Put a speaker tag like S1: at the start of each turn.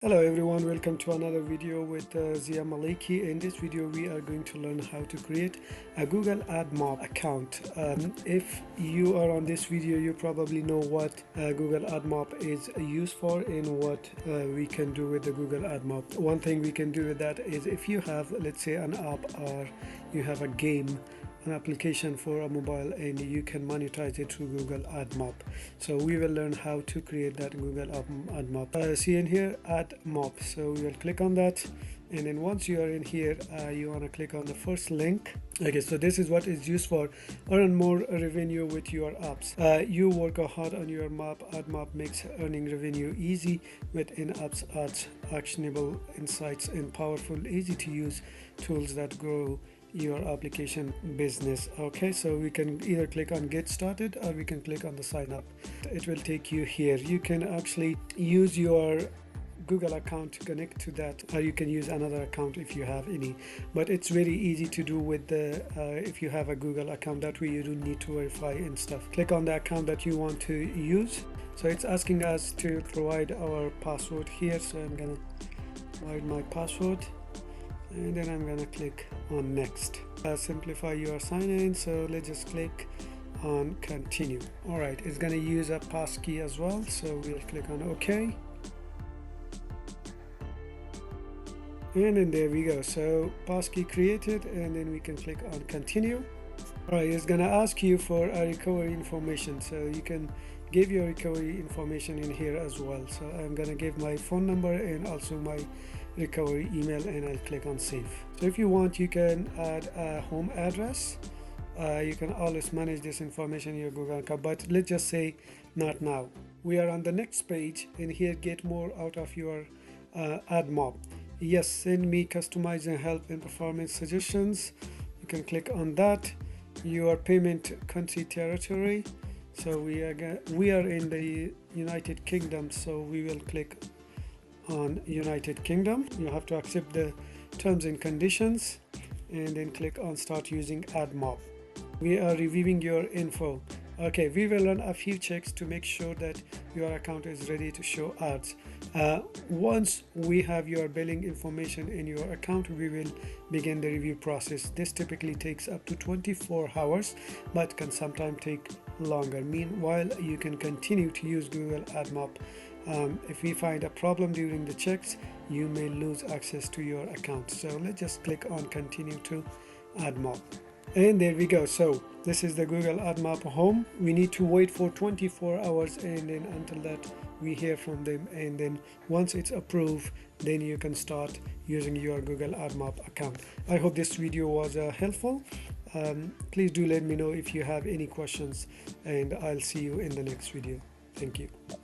S1: Hello everyone, welcome to another video with Zia Maliki. In this video we are going to learn how to create a Google AdMob account. If you are on this video, you probably know what Google AdMob is used for and what we can do with the Google AdMob. One thing we can do with that is if you have, let's say, an app or you have a game, an application for a mobile, and you can monetize it through Google AdMob. So we will learn how to create that Google AdMob. See in here AdMob, so we will click on that, and then once you are in here, you want to click on the first link. Okay, so this is what is used for earn more revenue with your apps. You work hard on your map. AdMob makes earning revenue easy with in-apps ads, actionable insights, and powerful, easy to use tools that grow your application business. Okay, so we can either click on get started or we can click on the sign up. It will take you here. You can actually use your Google account to connect to that, or you can use another account if you have any, but it's very easy to do with the if you have a Google account. That way you don't need to verify and stuff. Click on the account that you want to use. So it's asking us to provide our password here, so I'm gonna provide my password, and then I'm gonna click on next. Simplify your sign-in, so let's just click on continue. All right, it's gonna use a passkey as well, so we'll click on OK, and then there we go. So passkey created, and then we can click on continue. All right, it's gonna ask you for a recovery information, so you can give your recovery information in here as well. So I'm gonna give my phone number and also my recovery email, and I'll click on save. So if you want, you can add a home address. You can always manage this information in your Google account, but let's just say not now. We are on the next page, and here get more out of your AdMob. Yes, send me customizing help and performance suggestions. You can click on that. Your payment country territory, so we are in the United Kingdom, so we will click on United Kingdom. You have to accept the terms and conditions, and then click on start using AdMob. We are reviewing your info. Okay, we will run a few checks to make sure that your account is ready to show ads. Once we have your billing information in your account, we will begin the review process. This typically takes up to 24 hours, but can sometimes take longer. Meanwhile, you can continue to use Google AdMob. If we find a problem during the checks, you may lose access to your account. So let's just click on continue to AdMob. And there we go. So this is the Google AdMob home. We need to wait for 24 hours, and then until that we hear from them, and then once it's approved, then you can start using your Google AdMob account. I hope this video was helpful. Please do let me know if you have any questions, and I'll see you in the next video. Thank you.